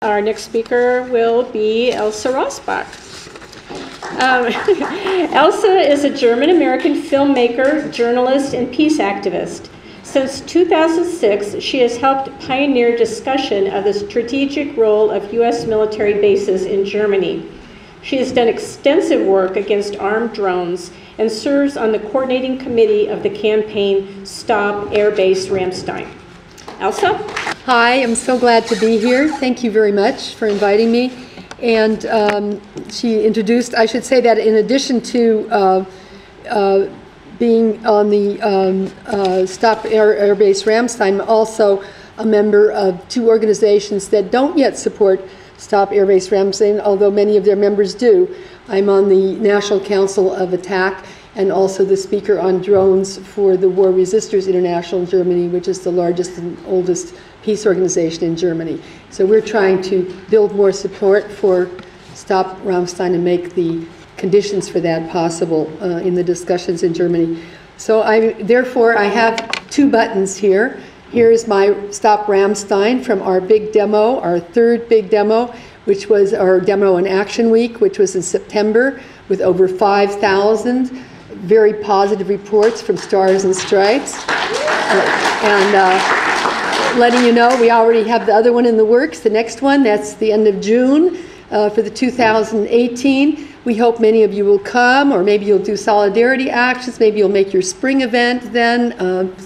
Our next speaker will be Elsa Rassbach. Elsa is a German-American filmmaker, journalist, and peace activist. Since 2006, she has helped pioneer discussion of the strategic role of U.S. military bases in Germany. She has done extensive work against armed drones and serves on the coordinating committee of the campaign Stop Air Base Ramstein. Elsa? Hi, I'm so glad to be here. Thank you very much for inviting me. And she introduced, I should say that in addition to being on the Stop Air Base Ramstein, I'm also a member of two organizations that don't yet support Stop Air Base Ramstein, although many of their members do. I'm on the National Council of Attack and also the speaker on drones for the War Resisters International in Germany, which is the largest and oldest peace organization in Germany. So we're trying to build more support for Stop Ramstein and make the conditions for that possible in the discussions in Germany. So therefore I have two buttons here. Here's my Stop Ramstein from our big demo, our third big demo, which was our demo in Action Week, which was in September, with over 5,000 very positive reports from Stars and Stripes. Letting you know, we already have the other one in the works. The next one, that's the end of June for the 2018. We hope many of you will come, or maybe you'll do solidarity actions, maybe you'll make your spring event then,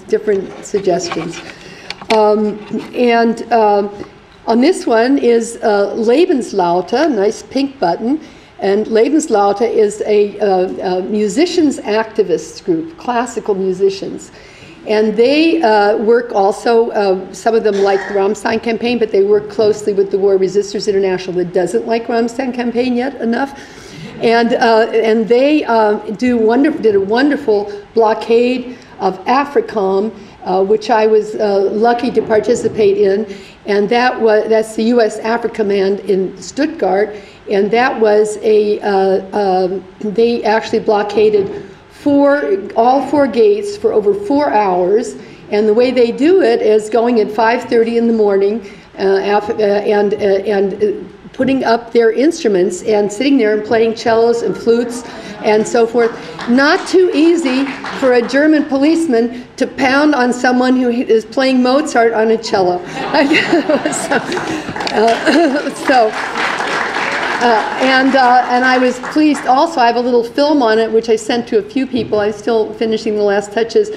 different suggestions. On this one is Lebenslaute, nice pink button. And Lebenslaute is a musicians activists group, classical musicians. And they work also, some of them like the Ramstein campaign, but they work closely with the War Resisters International that doesn't like Ramstein campaign yet enough. And they did a wonderful blockade of AFRICOM, which I was lucky to participate in. And that's the U.S. Africa Command in Stuttgart. And that was they actually blockaded all four gates for over 4 hours. And the way they do it is going at 5:30 in the morning and putting up their instruments and sitting there and playing cellos and flutes and so forth. Not too easy for a German policeman to pound on someone who is playing Mozart on a cello. And I was pleased also. I have a little film on it which I sent to a few people. I'm still finishing the last touches.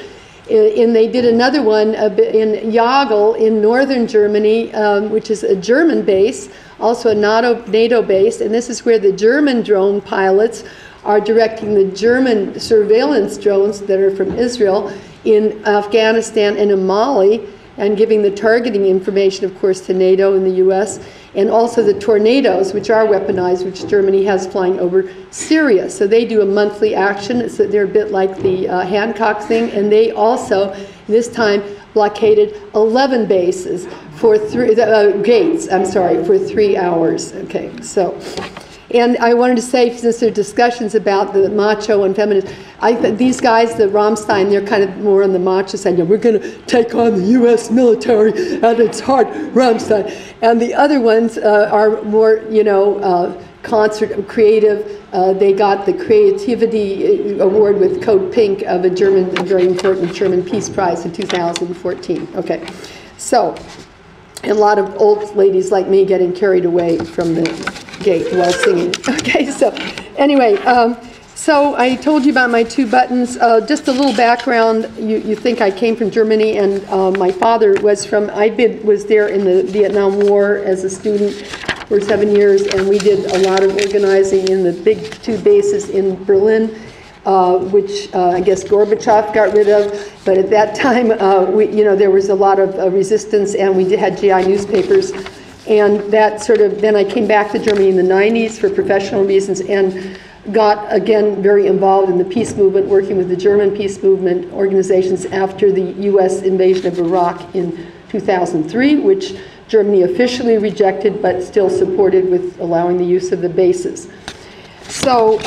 And they did another one in Jagel in northern Germany, which is a German base, also a NATO base. And this is where the German drone pilots are directing the German surveillance drones that are from Israel in Afghanistan and in Mali, and giving the targeting information, of course, to NATO and the US, and also the tornadoes, which are weaponized, which Germany has flying over Syria. So they do a monthly action. So they're a bit like the Hancock thing, and they also, this time, blockaded 11 bases for gates, for 3 hours. Okay, so. And I wanted to say, since there are discussions about the macho and feminist, these guys, the Ramstein, they're kind of more on the macho side. We're going to take on the U.S. military at its heart, Ramstein. And the other ones are more, concert, creative. They got the Creativity Award with Code Pink of a very important German Peace Prize in 2014. Okay, so. And a lot of old ladies like me getting carried away from the gate while singing. Okay, so anyway, so I told you about my two buttons. Just a little background. You think I came from Germany, and my father was was there in the Vietnam War as a student for 7 years, and we did a lot of organizing in the big two bases in Berlin, which I guess Gorbachev got rid of. But at that time, there was a lot of resistance, and we had GI newspapers. And that then I came back to Germany in the 90s for professional reasons and got, again, very involved in the peace movement, working with the German peace movement organizations after the U.S. invasion of Iraq in 2003, which Germany officially rejected, but still supported with allowing the use of the bases. So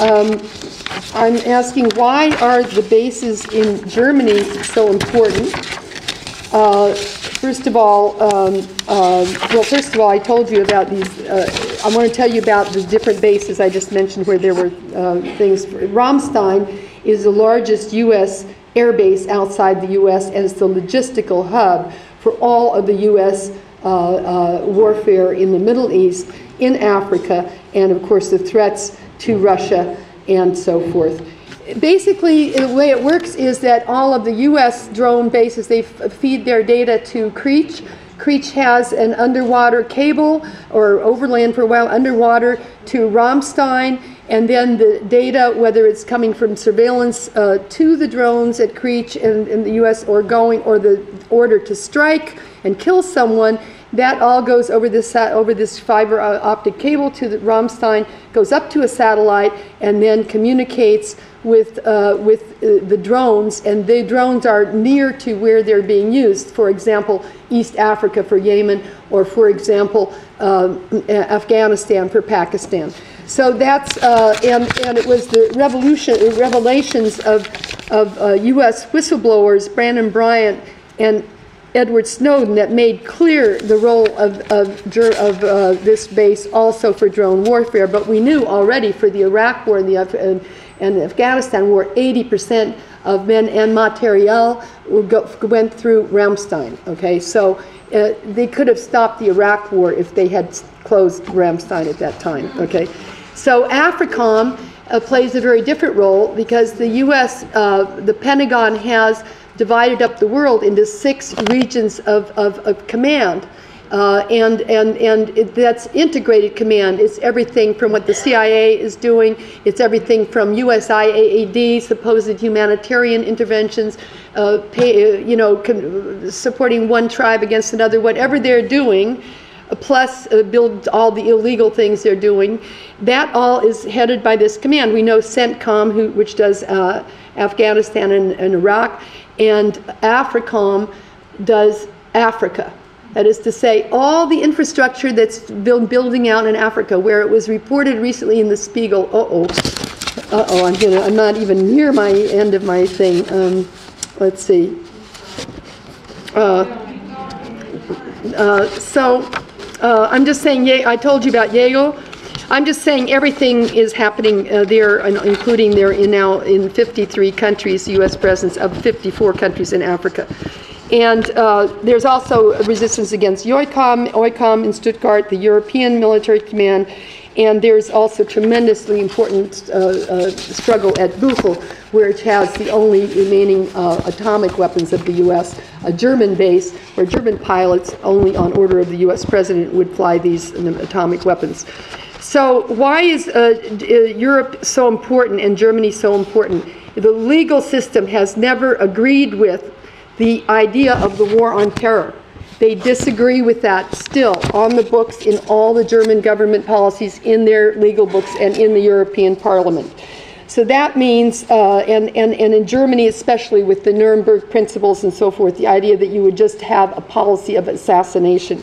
I'm asking, why are the bases in Germany so important? First of all, I told you about these. I want to tell you about the different bases I just mentioned where there were things. Ramstein is the largest U.S. air base outside the U.S. and is the logistical hub for all of the U.S. Warfare in the Middle East, in Africa, and of course the threats to Russia and so forth. Basically, the way it works is that all of the U.S. drone bases, they feed their data to CREECH. CREECH has an underwater cable, or overland for a while, underwater to Ramstein, and then the data, whether it's coming from surveillance to the drones at CREECH in the U.S. or the order to strike and kill someone, that all goes over this fiber optic cable to the Ramstein, goes up to a satellite, and then communicates with the drones, and the drones are near to where they're being used. For example, East Africa for Yemen, or for example, Afghanistan for Pakistan. So that's and it was the revelations of U.S. whistleblowers, Brandon Bryant and Edward Snowden, that made clear the role of this base also for drone warfare. But we knew already for the Iraq War and the Afghanistan War, 80% of men and materiel went through Ramstein. Okay, so they could have stopped the Iraq War if they had closed Ramstein at that time. Okay, so AFRICOM plays a very different role because the U.S., the Pentagon has divided up the world into 6 regions of command. That's integrated command. It's everything from what the CIA is doing. It's everything from USIAD, supposed humanitarian interventions, supporting one tribe against another, whatever they're doing, plus build all the illegal things they're doing. That all is headed by this command. We know CENTCOM, which does Afghanistan and Iraq, and AFRICOM does Africa. That is to say, all the infrastructure that's building out in Africa, where it was reported recently in the Spiegel. I'm not even near my end of my thing. Let's see. I'm just saying. I told you about Jagel. I'm just saying everything is happening there, including there now in 53 countries, U.S. presence of 54 countries in Africa. And there's also resistance against EUCOM in Stuttgart, the European Military Command, and there's also tremendously important struggle at Büchel, where it has the only remaining atomic weapons of the U.S., a German base, where German pilots, only on order of the U.S. president, would fly these atomic weapons. So why is Europe so important and Germany so important? The legal system has never agreed with the idea of the war on terror. They disagree with that still on the books in all the German government policies, in their legal books, and in the European Parliament. So that means, and in Germany especially with the Nuremberg principles and so forth, the idea that you would just have a policy of assassination.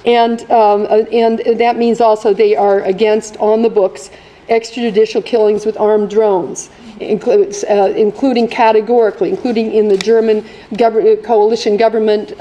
And that means also they are against, on the books, extrajudicial killings with armed drones, including categorically, including in the German coalition government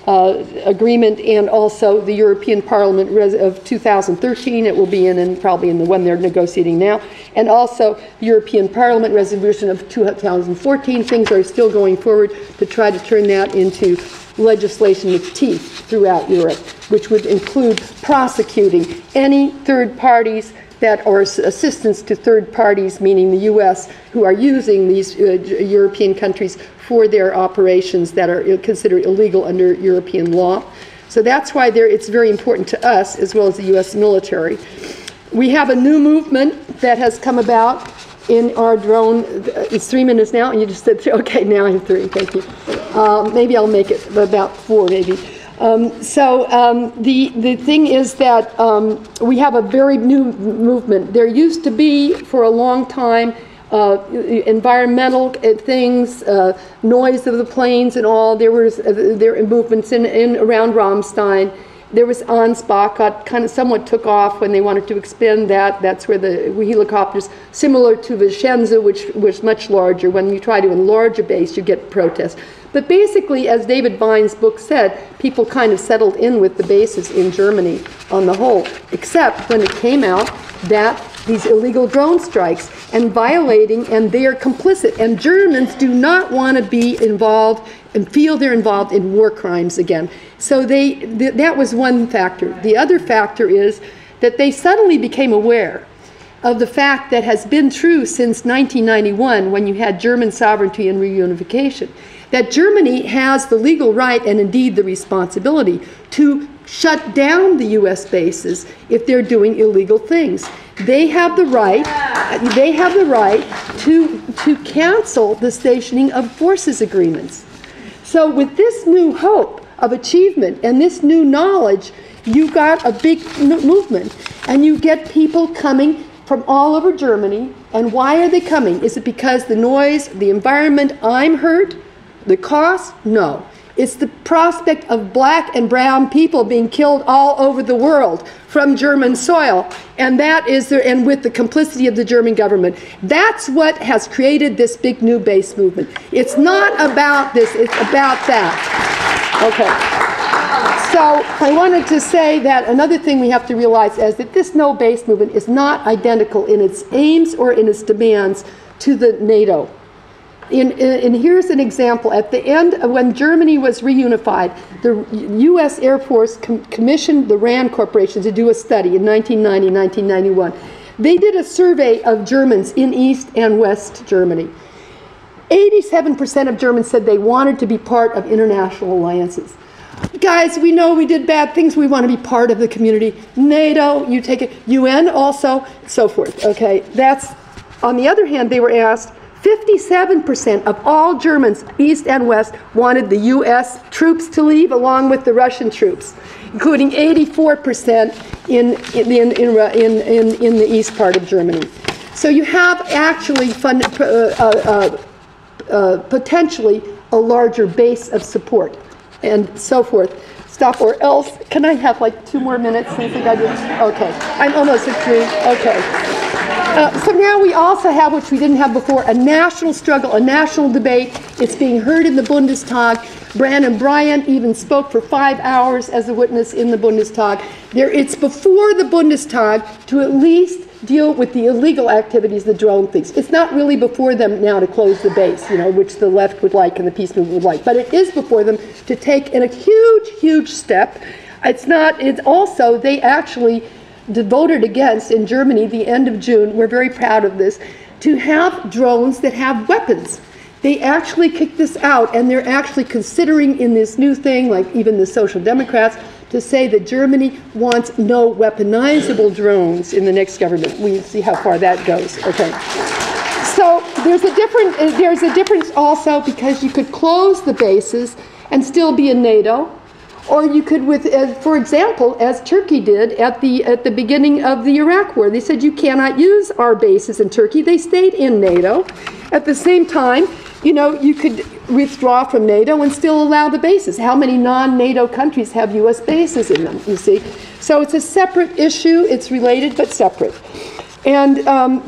agreement, and also the European Parliament of 2013. It will be in, and probably in the one they're negotiating now, and also the European Parliament resolution of 2014. Things are still going forward to try to turn that into legislation with teeth throughout Europe, which would include prosecuting any third parties that are assistance to third parties, meaning the U.S., who are using these European countries for their operations that are considered illegal under European law. So that's why it's very important to us, as well as the U.S. military. We have a new movement that has come about in our drone. It's 3 minutes now, and you just said 3. Okay, now I'm 3. Thank you. Maybe I'll make it about 4, maybe. The thing is that we have a very new movement. There used to be, for a long time, environmental things, noise of the planes and all. There were movements in around Ramstein, There was Ansbach, got kind of somewhat took off when they wanted to expand that. That's where the helicopters, similar to Vicenza, which was much larger. When you try to enlarge a base, you get protests. But basically, as David Vine's book said, people kind of settled in with the bases in Germany on the whole, except when it came out that these illegal drone strikes and violating, and they are complicit. And Germans do not want to be involved and feel they're involved in war crimes again. So that was one factor. The other factor is that they suddenly became aware of the fact that has been true since 1991, when you had German sovereignty and reunification, that Germany has the legal right and indeed the responsibility to shut down the U.S. bases if they're doing illegal things. They have the right. They have the right to cancel the stationing of forces agreements. So with this new hope of achievement and this new knowledge, you got a big movement, and you get people coming from all over Germany. And why are they coming? Is it because the noise, the environment, I'm hurt? The cost? No. It's the prospect of black and brown people being killed all over the world from German soil, and that is and with the complicity of the German government. That's what has created this big new base movement. It's not about this, it's about that. Okay. So I wanted to say that another thing we have to realize is that this no base movement is not identical in its aims or in its demands to the NATO. And here's an example. At the end of when Germany was reunified, the U.S. Air Force commissioned the RAND Corporation to do a study in 1990, 1991. They did a survey of Germans in East and West Germany. 87% of Germans said they wanted to be part of international alliances. Guys, we know we did bad things. We want to be part of the community. NATO, you take it. UN also, so forth. Okay, that's, on the other hand, they were asked, 57% of all Germans, East and West, wanted the U.S. troops to leave along with the Russian troops, including 84% in the east part of Germany. So you have actually potentially a larger base of support and so forth. Stop, or else, can I have like 2 more minutes? I think I did. Okay, I'm almost at 3. Okay. So now we also have, which we didn't have before, a national struggle, a national debate. It's being heard in the Bundestag. Brandon Bryant even spoke for 5 hours as a witness in the Bundestag. It's before the Bundestag to at least deal with the illegal activities, the drone things. It's not really before them now to close the base, which the left would like and the peace movement would like. But it is before them to take in a huge, huge step. It's also, they actually voted against in Germany the end of June, we're very proud of this, to have drones that have weapons. They actually kicked this out, and they're actually considering in this new thing, like even the Social Democrats, to say that Germany wants no weaponizable drones in the next government. We see how far that goes. Okay. So there's a difference also, because you could close the bases and still be in NATO. Or you could, for example, as Turkey did at the beginning of the Iraq War. They said you cannot use our bases in Turkey. They stayed in NATO. At the same time, you could withdraw from NATO and still allow the bases. How many non-NATO countries have U.S. bases in them, you see? So it's a separate issue. It's related but separate. And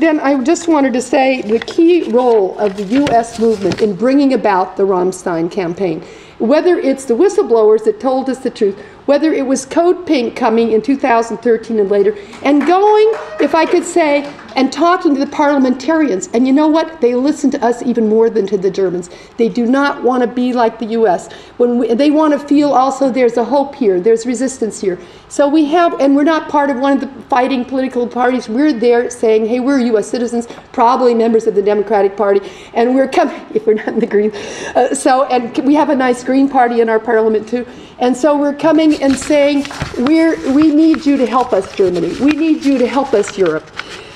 then I just wanted to say the key role of the U.S. movement in bringing about the Ramstein campaign. Whether it's the whistleblowers that told us the truth, whether it was Code Pink coming in 2013 and later, and going, if I could say, and talking to the parliamentarians. And you know what? They listen to us even more than to the Germans. They do not want to be like the U.S. They want to feel also there's a hope here, there's resistance here. So we have, and we're not part of one of the fighting political parties. We're there saying, hey, we're U.S. citizens, probably members of the Democratic Party, and we're coming, if we're not in the Green. And we have a nice Green Party in our parliament too. And so we're coming and saying, we need you to help us, Germany. We need you to help us, Europe.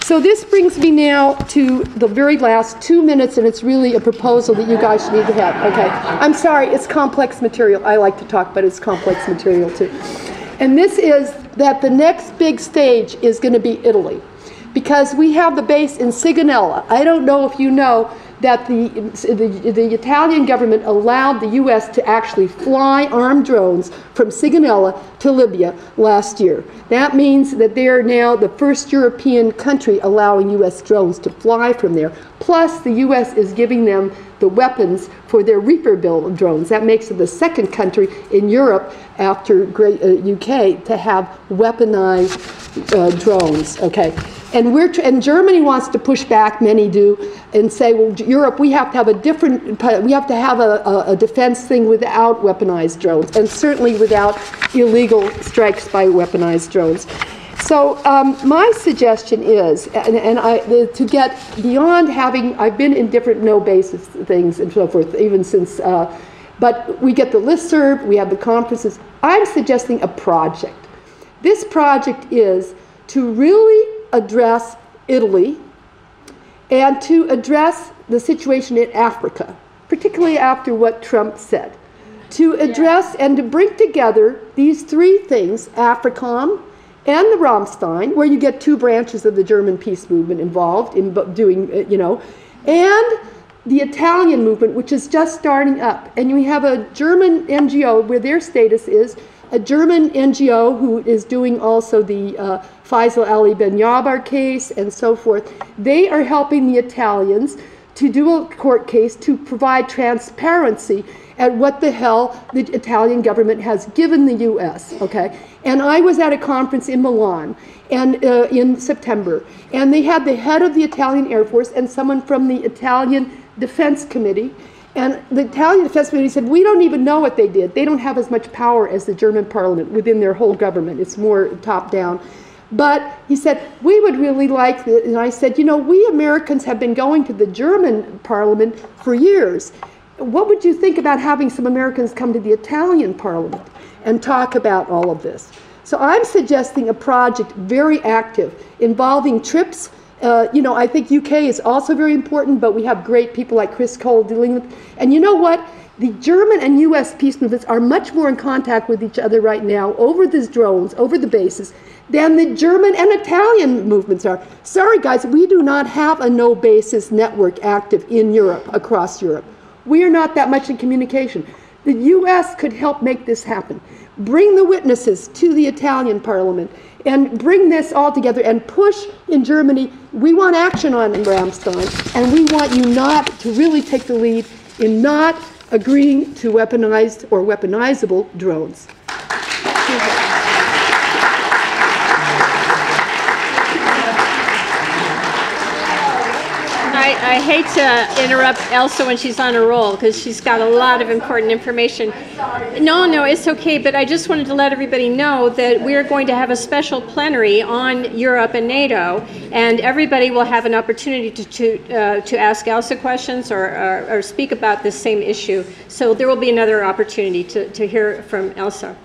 So this brings me now to the very last 2 minutes, and it's really a proposal that you guys need to have. Okay, I'm sorry, it's complex material. I like to talk, but it's complex material too. And this is that the next big stage is going to be Italy, because we have the base in Sigonella. I don't know if you know, that the Italian government allowed the U.S. to actually fly armed drones from Sigonella to Libya last year. That means that they are now the first European country allowing U.S. drones to fly from there. Plus, the U.S. is giving them the weapons for their Reaper build drones. That makes it the second country in Europe after UK to have weaponized drones. Okay, and Germany wants to push back. Many do, and say, well, Europe, we have to have a different. We have to have a defense thing without weaponized drones, and certainly without illegal strikes by weaponized drones. So my suggestion is, to get beyond having, I've been in different no basis things and so forth, even since, but we get the listserv, we have the conferences. I'm suggesting a project. This project is to really address Italy and to address the situation in Africa, particularly after what Trump said. To address and to bring together these three things, AFRICOM, and the Ramstein, where you get two branches of the German peace movement involved in doing, and the Italian movement, which is just starting up. And we have a German NGO where their status is a German NGO who is doing also the Faisal Ali Ben Yabar case and so forth. They are helping the Italians to do a court case to provide transparency at what the hell the Italian government has given the U.S., okay? And I was at a conference in Milan and in September, and they had the head of the Italian Air Force and someone from the Italian Defense Committee, and the Italian Defense Committee said, we don't even know what they did. They don't have as much power as the German parliament within their whole government. It's more top-down. But he said, we would really like it. And I said, we Americans have been going to the German parliament for years. What would you think about having some Americans come to the Italian parliament and talk about all of this? So I'm suggesting a project very active involving trips. I think UK is also very important, but we have great people like Chris Cole dealing with. And you know what? The German and US peace movements are much more in contact with each other right now over these drones, over the bases, than the German and Italian movements are. Sorry, guys, we do not have a no-basis network active in Europe, across Europe. We are not that much in communication. The U.S. could help make this happen. Bring the witnesses to the Italian parliament and bring this all together and push in Germany. We want action on Ramstein, and we want you not to really take the lead in not agreeing to weaponized or weaponizable drones. I hate to interrupt Elsa when she's on a roll because she's got a lot of important information. No, it's okay, but I just wanted to let everybody know that we are going to have a special plenary on Europe and NATO, and everybody will have an opportunity to ask Elsa questions or speak about this same issue. So there will be another opportunity to hear from Elsa.